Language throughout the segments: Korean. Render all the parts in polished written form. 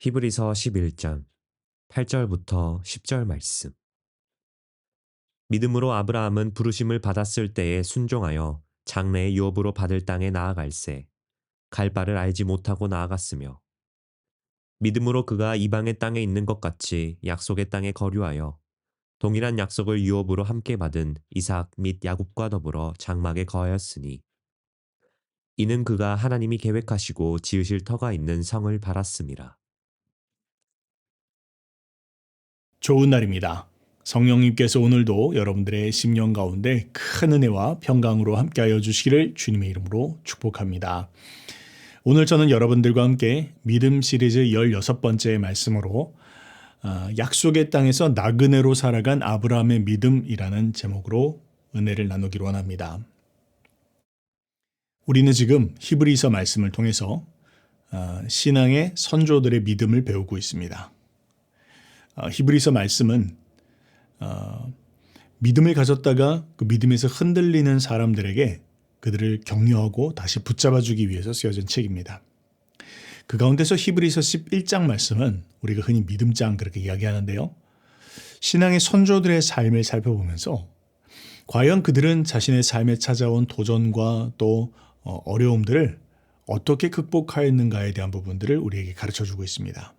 히브리서 11장 8절부터 10절 말씀. 믿음으로 아브라함은 부르심을 받았을 때에 순종하여 장래의 유업으로 받을 땅에 나아갈새 갈 바를 알지 못하고 나아갔으며, 믿음으로 그가 이방의 땅에 있는 것 같이 약속의 땅에 거류하여 동일한 약속을 유업으로 함께 받은 이삭 및 야곱과 더불어 장막에 거하였으니, 이는 그가 하나님이 계획하시고 지으실 터가 있는 성을 바랐음이라. 좋은 날입니다. 성령님께서 오늘도 여러분들의 심령 가운데 큰 은혜와 평강으로 함께하여 주시기를 주님의 이름으로 축복합니다. 오늘 저는 여러분들과 함께 믿음 시리즈 16번째 말씀으로 약속의 땅에서 나그네로 살아간 아브라함의 믿음이라는 제목으로 은혜를 나누기로 원합니다. 우리는 지금 히브리서 말씀을 통해서 신앙의 선조들의 믿음을 배우고 있습니다. 히브리서 말씀은 믿음을 가졌다가 그 믿음에서 흔들리는 사람들에게 그들을 격려하고 다시 붙잡아주기 위해서 쓰여진 책입니다. 그 가운데서 히브리서 11장 말씀은 우리가 흔히 믿음장 그렇게 이야기하는데요. 신앙의 선조들의 삶을 살펴보면서 과연 그들은 자신의 삶에 찾아온 도전과 또 어려움들을 어떻게 극복하였는가에 대한 부분들을 우리에게 가르쳐주고 있습니다.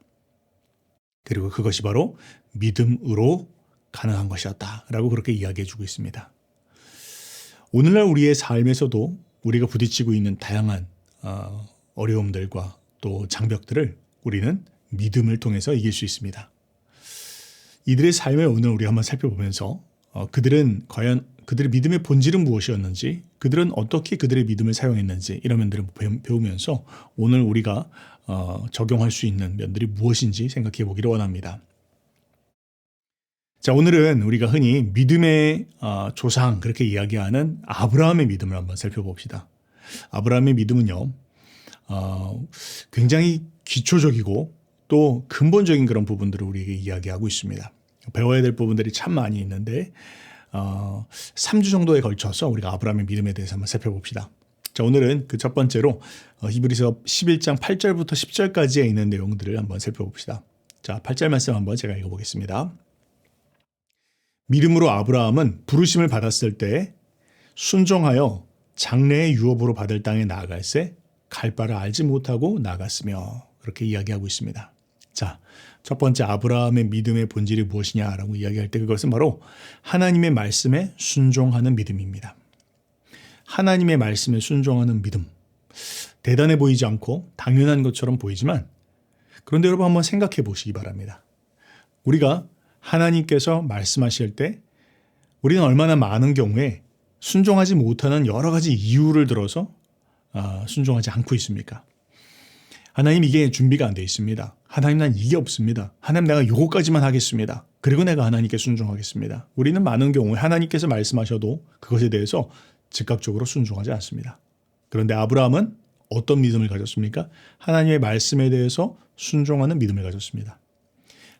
그리고 그것이 바로 믿음으로 가능한 것이었다라고 그렇게 이야기해주고 있습니다. 오늘날 우리의 삶에서도 우리가 부딪히고 있는 다양한 어려움들과 또 장벽들을 우리는 믿음을 통해서 이길 수 있습니다. 이들의 삶을 오늘 우리가 한번 살펴보면서 그들은 과연 그들의 믿음의 본질은 무엇이었는지, 그들은 어떻게 그들의 믿음을 사용했는지 이런 면들을 배우면서 오늘 우리가 적용할 수 있는 면들이 무엇인지 생각해 보기를 원합니다. 자, 오늘은 우리가 흔히 믿음의 조상 그렇게 이야기하는 아브라함의 믿음을 한번 살펴봅시다. 아브라함의 믿음은요, 굉장히 기초적이고 또 근본적인 그런 부분들을 우리에게 이야기하고 있습니다. 배워야 될 부분들이 참 많이 있는데 3주 정도에 걸쳐서 우리가 아브라함의 믿음에 대해서 한번 살펴봅시다. 자, 오늘은 그 첫 번째로 히브리서 11장 8절부터 10절까지에 있는 내용들을 한번 살펴봅시다. 자, 8절 말씀 한번 제가 읽어보겠습니다. 믿음으로 아브라함은 부르심을 받았을 때 순종하여 장래의 유업으로 받을 땅에 나아갈새 갈 바를 알지 못하고 나갔으며, 그렇게 이야기하고 있습니다. 자, 첫 번째 아브라함의 믿음의 본질이 무엇이냐라고 이야기할 때 그것은 바로 하나님의 말씀에 순종하는 믿음입니다. 하나님의 말씀에 순종하는 믿음. 대단해 보이지 않고 당연한 것처럼 보이지만, 그런데 여러분 한번 생각해 보시기 바랍니다. 우리가 하나님께서 말씀하실 때 우리는 얼마나 많은 경우에 순종하지 못하는 여러 가지 이유를 들어서 순종하지 않고 있습니까? 하나님, 이게 준비가 안 돼 있습니다. 하나님, 난 이게 없습니다. 하나님, 내가 요거까지만 하겠습니다. 그리고 내가 하나님께 순종하겠습니다. 우리는 많은 경우에 하나님께서 말씀하셔도 그것에 대해서 즉각적으로 순종하지 않습니다. 그런데 아브라함은 어떤 믿음을 가졌습니까? 하나님의 말씀에 대해서 순종하는 믿음을 가졌습니다.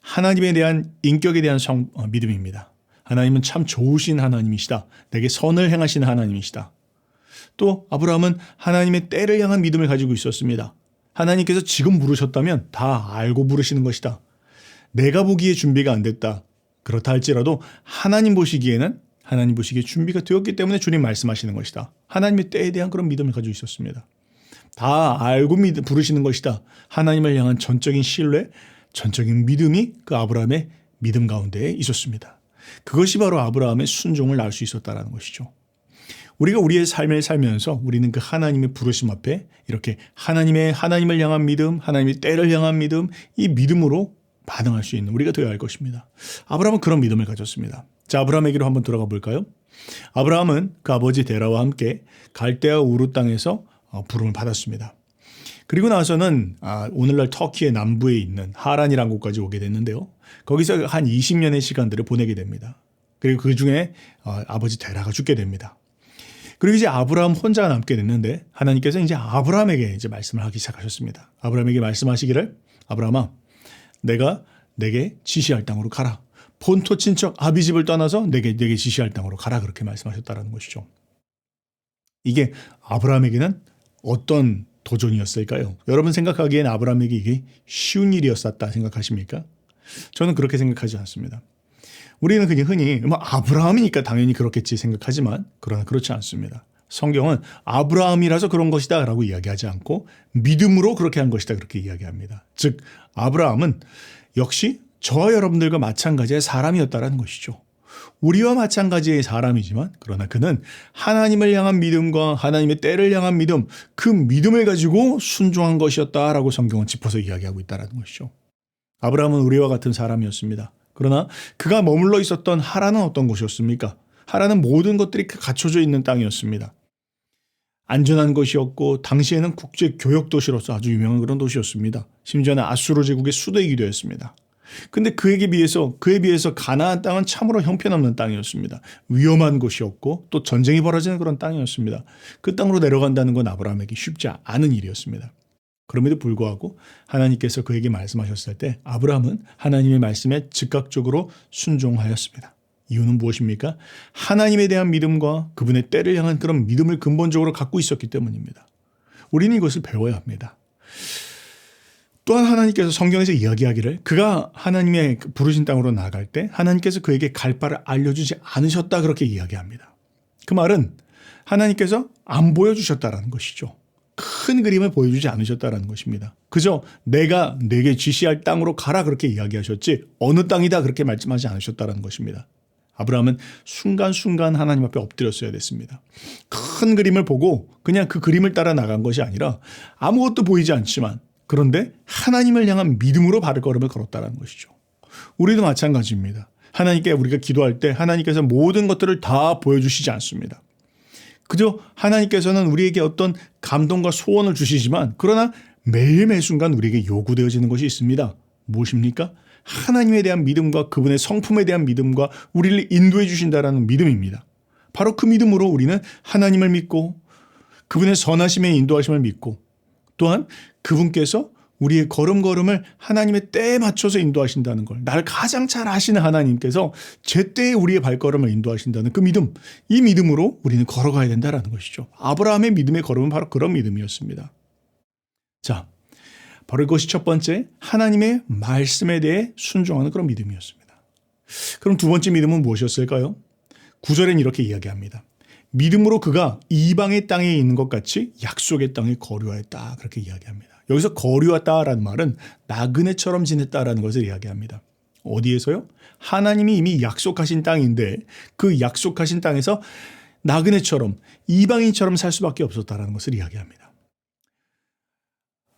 하나님에 대한 인격에 대한 믿음입니다. 하나님은 참 좋으신 하나님이시다. 내게 선을 행하시는 하나님이시다. 또 아브라함은 하나님의 때를 향한 믿음을 가지고 있었습니다. 하나님께서 지금 부르셨다면 다 알고 부르시는 것이다. 내가 보기에 준비가 안 됐다. 그렇다 할지라도 하나님 보시기에 준비가 되었기 때문에 주님 말씀하시는 것이다. 하나님의 때에 대한 그런 믿음을 가지고 있었습니다. 다 알고 부르시는 것이다. 하나님을 향한 전적인 신뢰, 전적인 믿음이 그 아브라함의 믿음 가운데에 있었습니다. 그것이 바로 아브라함의 순종을 알 수 있었다는 것이죠. 우리가 우리의 삶을 살면서 우리는 그 하나님의 부르심 앞에 이렇게 하나님을 향한 믿음, 하나님의 때를 향한 믿음, 이 믿음으로 반응할 수 있는 우리가 되어야 할 것입니다. 아브라함은 그런 믿음을 가졌습니다. 자, 아브라함에게로 한번 들어가 볼까요? 아브라함은 그 아버지 데라와 함께 갈대아 우르 땅에서 부름을 받았습니다. 그리고 나서는 오늘날 터키의 남부에 있는 하란이라는 곳까지 오게 됐는데요. 거기서 한 20년의 시간들을 보내게 됩니다. 그리고 그 중에 아버지 데라가 죽게 됩니다. 그리고 이제 아브라함 혼자 남게 됐는데 하나님께서 이제 아브라함에게 이제 말씀을 하기 시작하셨습니다. 아브라함에게 말씀하시기를, 아브라함아, 내가 내게 지시할 땅으로 가라. 본토 친척 아비집을 떠나서 내게 지시할 땅으로 가라. 그렇게 말씀하셨다는 것이죠. 이게 아브라함에게는 어떤 도전이었을까요? 여러분 생각하기엔 아브라함에게 이게 쉬운 일이었었다 생각하십니까? 저는 그렇게 생각하지 않습니다. 우리는 그냥 흔히 아브라함이니까 당연히 그렇겠지 생각하지만 그러나 그렇지 않습니다. 성경은 아브라함이라서 그런 것이다 라고 이야기하지 않고 믿음으로 그렇게 한 것이다 그렇게 이야기합니다. 즉 아브라함은 역시 저와 여러분들과 마찬가지의 사람이었다라는 것이죠. 우리와 마찬가지의 사람이지만 그러나 그는 하나님을 향한 믿음과 하나님의 때를 향한 믿음, 그 믿음을 가지고 순종한 것이었다라고 성경은 짚어서 이야기하고 있다는 것이죠. 아브라함은 우리와 같은 사람이었습니다. 그러나 그가 머물러 있었던 하란은 어떤 곳이었습니까? 하란은 모든 것들이 갖춰져 있는 땅이었습니다. 안전한 것이었고 당시에는 국제 교역 도시로서 아주 유명한 그런 도시였습니다. 심지어는 아수르 제국의 수도이기도 했습니다. 근데 그에 비해서 가나안 땅은 참으로 형편없는 땅이었습니다. 위험한 곳이었고 또 전쟁이 벌어지는 그런 땅이었습니다. 그 땅으로 내려간다는 건 아브라함에게 쉽지 않은 일이었습니다. 그럼에도 불구하고 하나님께서 그에게 말씀하셨을 때 아브라함은 하나님의 말씀에 즉각적으로 순종하였습니다. 이유는 무엇입니까? 하나님에 대한 믿음과 그분의 때를 향한 그런 믿음을 근본적으로 갖고 있었기 때문입니다. 우리는 이것을 배워야 합니다. 또한 하나님께서 성경에서 이야기하기를 그가 하나님의 부르신 땅으로 나아갈 때 하나님께서 그에게 갈 바를 알려주지 않으셨다 그렇게 이야기합니다. 그 말은 하나님께서 안 보여주셨다라는 것이죠. 큰 그림을 보여주지 않으셨다라는 것입니다. 그저 내가 내게 지시할 땅으로 가라 그렇게 이야기하셨지 어느 땅이다 그렇게 말씀하지 않으셨다라는 것입니다. 아브라함은 순간순간 하나님 앞에 엎드렸어야 됐습니다. 큰 그림을 보고 그냥 그 그림을 따라 나간 것이 아니라 아무것도 보이지 않지만 그런데 하나님을 향한 믿음으로 발걸음을 걸었다는 것이죠. 우리도 마찬가지입니다. 하나님께 우리가 기도할 때 하나님께서 모든 것들을 다 보여주시지 않습니다. 그저 하나님께서는 우리에게 어떤 감동과 소원을 주시지만 그러나 매일매 순간 우리에게 요구되어지는 것이 있습니다. 무엇입니까? 하나님에 대한 믿음과 그분의 성품에 대한 믿음과 우리를 인도해 주신다라는 믿음입니다. 바로 그 믿음으로 우리는 하나님을 믿고 그분의 선하심의 인도하심을 믿고 또한 그분께서 우리의 걸음걸음을 하나님의 때에 맞춰서 인도하신다는 걸 나를 가장 잘 아시는 하나님께서 제때에 우리의 발걸음을 인도하신다는 그 믿음, 이 믿음으로 우리는 걸어가야 된다는 것이죠. 아브라함의 믿음의 걸음은 바로 그런 믿음이었습니다. 자, 바로 이것이 첫 번째 하나님의 말씀에 대해 순종하는 그런 믿음이었습니다. 그럼 두 번째 믿음은 무엇이었을까요? 9절엔 이렇게 이야기합니다. 믿음으로 그가 이방의 땅에 있는 것 같이 약속의 땅에 거류하였다. 그렇게 이야기합니다. 여기서 거류하다라는 말은 나그네처럼 지냈다라는 것을 이야기합니다. 어디에서요? 하나님이 이미 약속하신 땅인데 그 약속하신 땅에서 나그네처럼 이방인처럼 살 수밖에 없었다라는 것을 이야기합니다.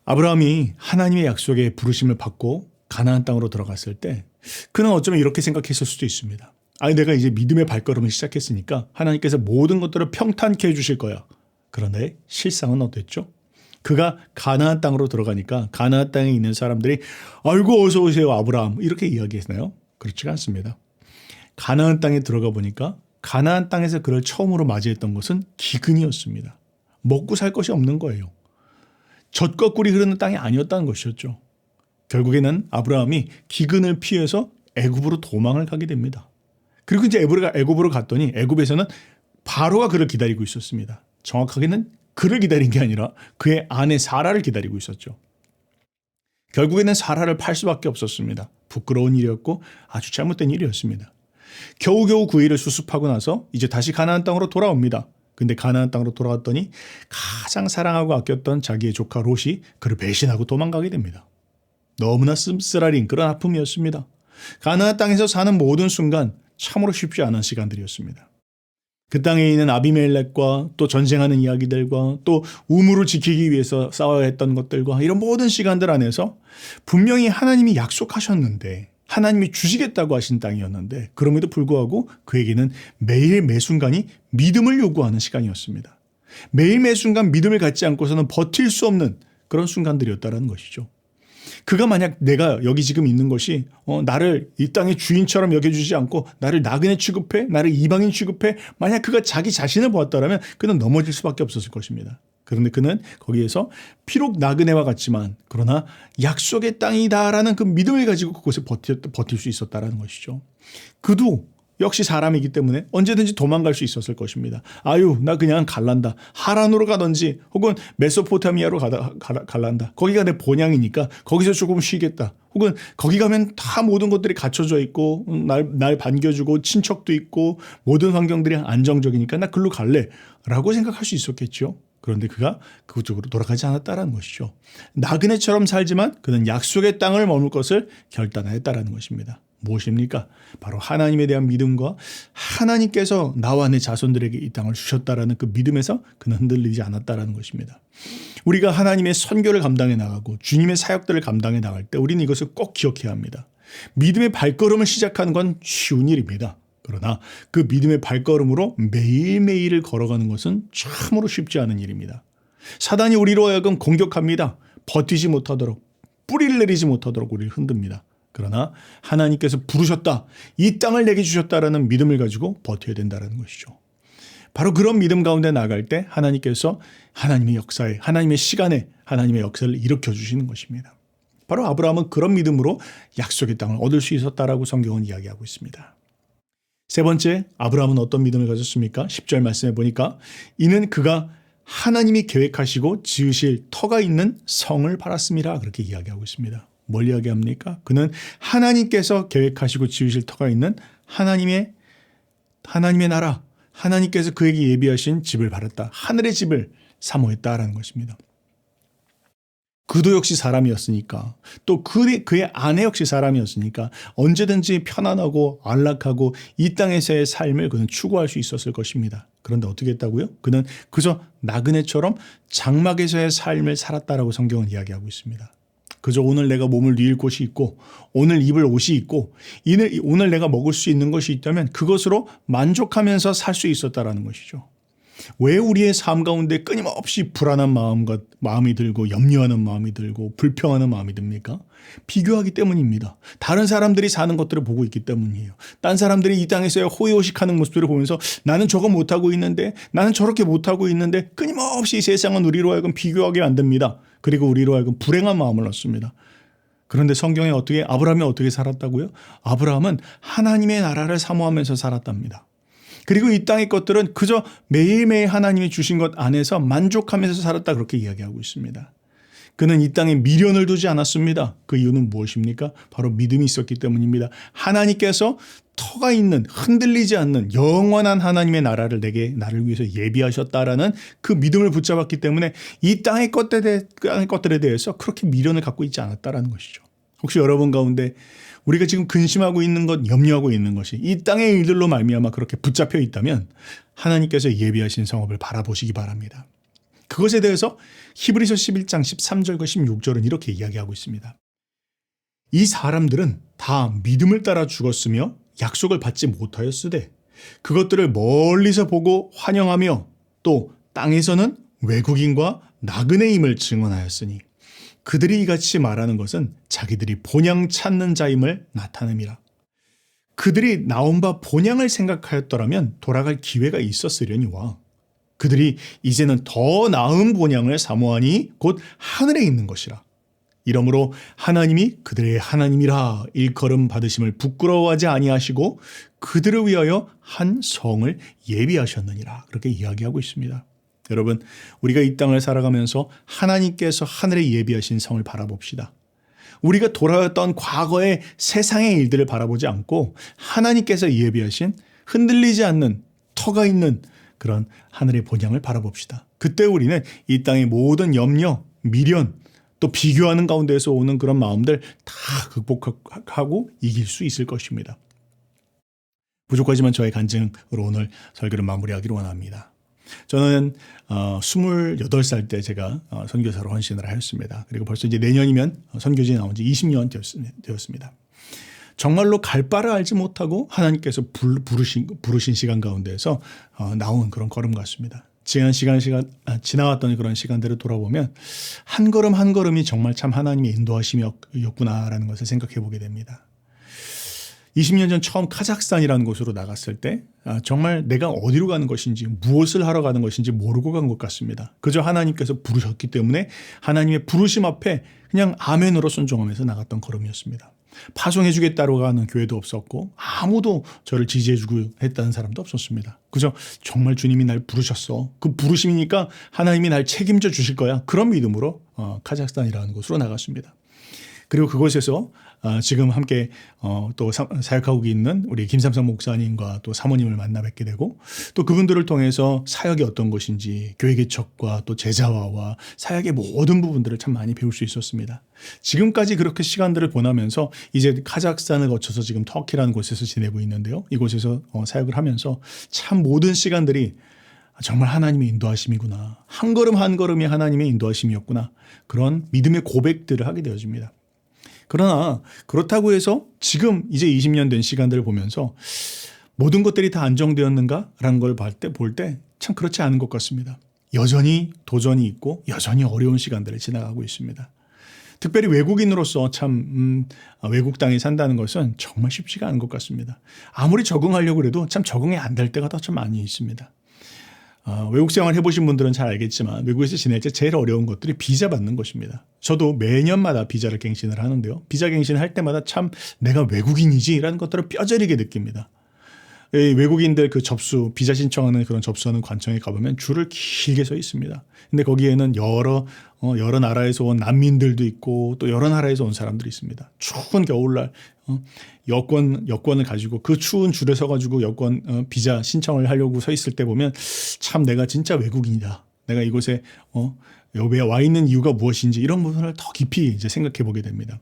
아브라함이 하나님의 약속에 부르심을 받고 가나안 땅으로 들어갔을 때 그는 어쩌면 이렇게 생각했을 수도 있습니다. 아니 내가 이제 믿음의 발걸음을 시작했으니까 하나님께서 모든 것들을 평탄케 해주실 거야. 그런데 실상은 어땠죠? 그가 가나안 땅으로 들어가니까 가나안 땅에 있는 사람들이 아이고 어서 오세요 아브라함 이렇게 이야기했나요? 그렇지가 않습니다. 가나안 땅에 들어가 보니까 가나안 땅에서 그를 처음으로 맞이했던 것은 기근이었습니다. 먹고 살 것이 없는 거예요. 젖과 꿀이 흐르는 땅이 아니었다는 것이었죠. 결국에는 아브라함이 기근을 피해서 애굽으로 도망을 가게 됩니다. 그리고 이제 애굽으로 갔더니 애굽에서는 바로가 그를 기다리고 있었습니다. 정확하게는 그를 기다린 게 아니라 그의 아내 사라를 기다리고 있었죠. 결국에는 사라를 팔 수밖에 없었습니다. 부끄러운 일이었고 아주 잘못된 일이었습니다. 겨우겨우 그 일을 수습하고 나서 이제 다시 가나안 땅으로 돌아옵니다. 근데 가나안 땅으로 돌아갔더니 가장 사랑하고 아꼈던 자기의 조카 롯이 그를 배신하고 도망가게 됩니다. 너무나 씁쓸한 그런 아픔이었습니다. 가나안 땅에서 사는 모든 순간 참으로 쉽지 않은 시간들이었습니다. 그 땅에 있는 아비멜렉과 또 전쟁하는 이야기들과 또 우물을 지키기 위해서 싸워야 했던 것들과 이런 모든 시간들 안에서 분명히 하나님이 약속하셨는데 하나님이 주시겠다고 하신 땅이었는데 그럼에도 불구하고 그에게는 매일 매순간이 믿음을 요구하는 시간이었습니다. 매일 매순간 믿음을 갖지 않고서는 버틸 수 없는 그런 순간들이었다는 것이죠. 그가 만약 내가 여기 지금 있는 것이 나를 이 땅의 주인처럼 여겨주지 않고 나를 나그네 취급해 나를 이방인 취급해 만약 그가 자기 자신을 보았다면 그는 넘어질 수밖에 없었을 것입니다. 그런데 그는 거기에서 비록 나그네와 같지만 그러나 약속의 땅이다라는 그 믿음을 가지고 그곳에 버틸 수 있었다라는 것이죠. 그도 역시 사람이기 때문에 언제든지 도망갈 수 있었을 것입니다. 아유, 나 그냥 갈란다. 하란으로 가든지 혹은 메소포타미아로 갈란다. 거기가 내 본향이니까 거기서 조금 쉬겠다. 혹은 거기 가면 다 모든 것들이 갖춰져 있고 날 반겨주고 친척도 있고 모든 환경들이 안정적이니까 나 글로 갈래 라고 생각할 수 있었겠죠. 그런데 그가 그쪽으로 돌아가지 않았다라는 것이죠. 나그네처럼 살지만 그는 약속의 땅을 머물 것을 결단하였다라는 것입니다. 무엇입니까? 바로 하나님에 대한 믿음과 하나님께서 나와 내 자손들에게 이 땅을 주셨다라는 그 믿음에서 그는 흔들리지 않았다라는 것입니다. 우리가 하나님의 선교를 감당해 나가고 주님의 사역들을 감당해 나갈 때 우리는 이것을 꼭 기억해야 합니다. 믿음의 발걸음을 시작하는 건 쉬운 일입니다. 그러나 그 믿음의 발걸음으로 매일매일을 걸어가는 것은 참으로 쉽지 않은 일입니다. 사단이 우리로 하여금 공격합니다. 버티지 못하도록, 뿌리를 내리지 못하도록 우리를 흔듭니다. 그러나 하나님께서 부르셨다, 이 땅을 내게 주셨다라는 믿음을 가지고 버텨야 된다는 것이죠. 바로 그런 믿음 가운데 나갈 때 하나님께서 하나님의 역사에, 하나님의 시간에 하나님의 역사를 일으켜 주시는 것입니다. 바로 아브라함은 그런 믿음으로 약속의 땅을 얻을 수 있었다라고 성경은 이야기하고 있습니다. 세 번째, 아브라함은 어떤 믿음을 가졌습니까? 10절 말씀에 보니까 이는 그가 하나님이 계획하시고 지으실 터가 있는 성을 바랐음이라 그렇게 이야기하고 있습니다. 뭘 이야기합니까? 그는 하나님께서 계획하시고 지으실 터가 있는 하나님의 나라, 하나님께서 그에게 예비하신 집을 바랐다. 하늘의 집을 사모했다라는 것입니다. 그도 역시 사람이었으니까, 또 그의 아내 역시 사람이었으니까 언제든지 편안하고 안락하고 이 땅에서의 삶을 그는 추구할 수 있었을 것입니다. 그런데 어떻게 했다고요? 그는 그저 나그네처럼 장막에서의 삶을 살았다라고 성경은 이야기하고 있습니다. 그저 오늘 내가 몸을 누일 곳이 있고 오늘 입을 옷이 있고 오늘 내가 먹을 수 있는 것이 있다면 그것으로 만족하면서 살 수 있었다라는 것이죠. 왜 우리의 삶 가운데 끊임없이 불안한 마음이 들고 염려하는 마음이 들고 불평하는 마음이 듭니까? 비교하기 때문입니다. 다른 사람들이 사는 것들을 보고 있기 때문이에요. 딴 사람들이 이 땅에서의 호의호식하는 모습들을 보면서 나는 저거 못하고 있는데, 나는 저렇게 못하고 있는데 끊임없이 세상은 우리로 하여금 비교하게 만듭니다. 그리고 우리로 하여금 불행한 마음을 얻습니다. 그런데 성경에 아브라함이 어떻게 살았다고요? 아브라함은 하나님의 나라를 사모하면서 살았답니다. 그리고 이 땅의 것들은 그저 매일매일 하나님이 주신 것 안에서 만족하면서 살았다, 그렇게 이야기하고 있습니다. 그는 이 땅에 미련을 두지 않았습니다. 그 이유는 무엇입니까? 바로 믿음이 있었기 때문입니다. 하나님께서 터가 있는, 흔들리지 않는 영원한 하나님의 나라를 나를 위해서 예비하셨다라는 그 믿음을 붙잡았기 때문에 이 땅의 것들에 대해서 그렇게 미련을 갖고 있지 않았다라는 것이죠. 혹시 여러분 가운데 우리가 지금 근심하고 있는 것, 염려하고 있는 것이 이 땅의 일들로 말미암아 그렇게 붙잡혀 있다면 하나님께서 예비하신 성읍을 바라보시기 바랍니다. 그것에 대해서 히브리서 11장 13절과 16절은 이렇게 이야기하고 있습니다. 이 사람들은 다 믿음을 따라 죽었으며 약속을 받지 못하였으되 그것들을 멀리서 보고 환영하며 또 땅에서는 외국인과 나그네임을 증언하였으니 그들이 이같이 말하는 것은 자기들이 본향 찾는 자임을 나타냅니다. 그들이 나온 바 본향을 생각하였더라면 돌아갈 기회가 있었으려니와 그들이 이제는 더 나은 본향을 사모하니 곧 하늘에 있는 것이라. 이러므로 하나님이 그들의 하나님이라 일컬음 받으심을 부끄러워하지 아니하시고 그들을 위하여 한 성을 예비하셨느니라. 그렇게 이야기하고 있습니다. 여러분, 우리가 이 땅을 살아가면서 하나님께서 하늘에 예비하신 성을 바라봅시다. 우리가 돌아왔던 과거의 세상의 일들을 바라보지 않고 하나님께서 예비하신 흔들리지 않는 터가 있는 그런 하늘의 본향을 바라봅시다. 그때 우리는 이 땅의 모든 염려, 미련, 또 비교하는 가운데서 오는 그런 마음들 다 극복하고 이길 수 있을 것입니다. 부족하지만 저의 간증으로 오늘 설교를 마무리하기를 원합니다. 저는 28살 때 제가 선교사로 헌신을 하였습니다. 그리고 벌써 이제 내년이면 선교지에 나온 지 20년 되었습니다. 정말로 갈 바를 알지 못하고 하나님께서 부르신 시간 가운데에서 나온 그런 걸음 같습니다. 지나왔던 그런 시간들을 돌아보면 한 걸음 한 걸음이 정말 참 하나님의 인도하심이었구나라는 것을 생각해 보게 됩니다. 20년 전 처음 카자흐스탄이라는 곳으로 나갔을 때 정말 내가 어디로 가는 것인지 무엇을 하러 가는 것인지 모르고 간 것 같습니다. 그저 하나님께서 부르셨기 때문에 하나님의 부르심 앞에 그냥 아멘으로 순종하면서 나갔던 걸음이었습니다. 파송해주겠다고 하는 교회도 없었고 아무도 저를 지지해주고 했다는 사람도 없었습니다. 그저 정말 주님이 날 부르셨어. 그 부르심이니까 하나님이 날 책임져 주실 거야. 그런 믿음으로 카자흐스탄이라는 곳으로 나갔습니다. 그리고 그곳에서 지금 함께 또 사역하고 있는 우리 김삼성 목사님과 또 사모님을 만나 뵙게 되고 또 그분들을 통해서 사역이 어떤 것인지 교회 개척과 또 제자화와 사역의 모든 부분들을 참 많이 배울 수 있었습니다. 지금까지 그렇게 시간들을 보내면서 이제 카자흐스탄을 거쳐서 지금 터키라는 곳에서 지내고 있는데요. 이곳에서 사역을 하면서 참 모든 시간들이 정말 하나님의 인도하심이구나. 한 걸음 한 걸음이 하나님의 인도하심이었구나. 그런 믿음의 고백들을 하게 되어집니다. 그러나 그렇다고 해서 지금 이제 20년 된 시간들을 보면서 모든 것들이 다 안정되었는가라는 걸 볼 때 참 그렇지 않은 것 같습니다. 여전히 도전이 있고 여전히 어려운 시간들을 지나가고 있습니다. 특별히 외국인으로서 참 외국 땅에 산다는 것은 정말 쉽지가 않은 것 같습니다. 아무리 적응하려고 해도 참 적응이 안 될 때가 더 좀 많이 있습니다. 외국 생활 해보신 분들은 잘 알겠지만 외국에서 지낼 때 제일 어려운 것들이 비자 받는 것입니다. 저도 매년마다 비자를 갱신을 하는데요. 비자 갱신을 할 때마다 참 내가 외국인이지라는 것들을 뼈저리게 느낍니다. 외국인들 그 비자 신청하는 그런 접수하는 관청에 가보면 줄을 길게 서 있습니다. 근데 거기에는 여러 나라에서 온 난민들도 있고 또 여러 나라에서 온 사람들이 있습니다. 추운 겨울날 여권을 가지고 그 추운 줄에 서가지고 비자 신청을 하려고 서 있을 때 보면 참 내가 진짜 외국인이다. 내가 이곳에 왜 와 있는 이유가 무엇인지 이런 부분을 더 깊이 이제 생각해 보게 됩니다.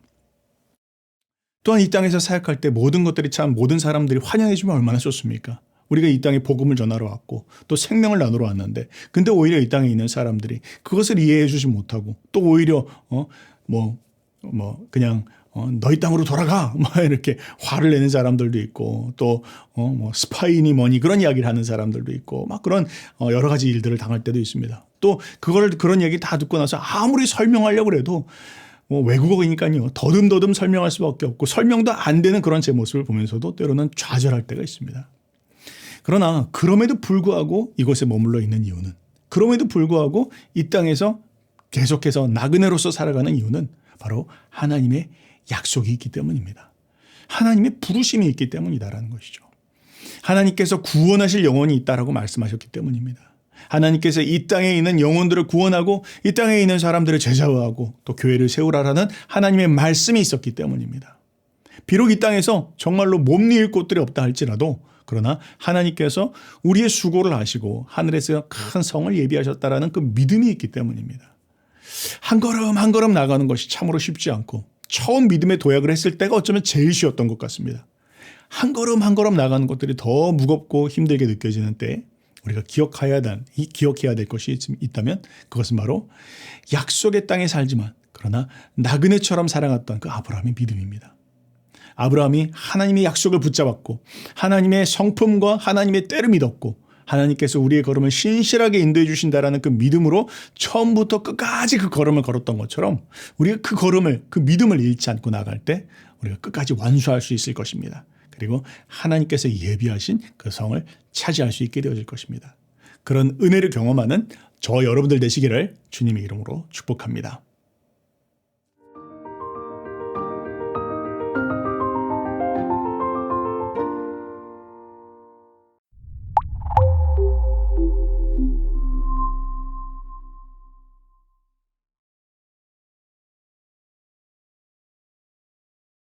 또한 이 땅에서 사역할 때 모든 것들이 참 모든 사람들이 환영해 주면 얼마나 좋습니까? 우리가 이 땅에 복음을 전하러 왔고 또 생명을 나누러 왔는데 근데 오히려 이 땅에 있는 사람들이 그것을 이해해 주지 못하고 또 오히려 그냥 너희 땅으로 돌아가 막 이렇게 화를 내는 사람들도 있고 또 스파이니 뭐니 그런 이야기를 하는 사람들도 있고 막 그런 여러 가지 일들을 당할 때도 있습니다. 또 그런 얘기 다 듣고 나서 아무리 설명하려고 해도 외국어니까요. 더듬더듬 설명할 수밖에 없고 설명도 안 되는 그런 제 모습을 보면서도 때로는 좌절할 때가 있습니다. 그러나 그럼에도 불구하고 이곳에 머물러 있는 이유는 그럼에도 불구하고 이 땅에서 계속해서 나그네로서 살아가는 이유는 바로 하나님의 약속이 있기 때문입니다. 하나님의 부르심이 있기 때문이다라는 것이죠. 하나님께서 구원하실 영혼이 있다라고 말씀하셨기 때문입니다. 하나님께서 이 땅에 있는 영혼들을 구원하고 이 땅에 있는 사람들을 제자화하고 또 교회를 세우라라는 하나님의 말씀이 있었기 때문입니다. 비록 이 땅에서 정말로 몸니을 곳들이 없다 할지라도 그러나 하나님께서 우리의 수고를 하시고 하늘에서 큰 성을 예비하셨다라는 그 믿음이 있기 때문입니다. 한 걸음 한 걸음 나가는 것이 참으로 쉽지 않고 처음 믿음의 도약을 했을 때가 어쩌면 제일 쉬웠던 것 같습니다. 한 걸음 한 걸음 나가는 것들이 더 무겁고 힘들게 느껴지는 때에 우리가 기억해야 될 것이 있다면 그것은 바로 약속의 땅에 살지만 그러나 나그네처럼 살아갔던 그 아브라함의 믿음입니다. 아브라함이 하나님의 약속을 붙잡았고 하나님의 성품과 하나님의 때를 믿었고 하나님께서 우리의 걸음을 신실하게 인도해 주신다라는 그 믿음으로 처음부터 끝까지 그 걸음을 걸었던 것처럼 우리가 그 믿음을 잃지 않고 나갈 때 우리가 끝까지 완수할 수 있을 것입니다. 그리고 하나님께서 예비하신 그 성을 차지할 수 있게 되어질 것입니다. 그런 은혜를 경험하는 저 여러분들 되시기를 주님의 이름으로 축복합니다.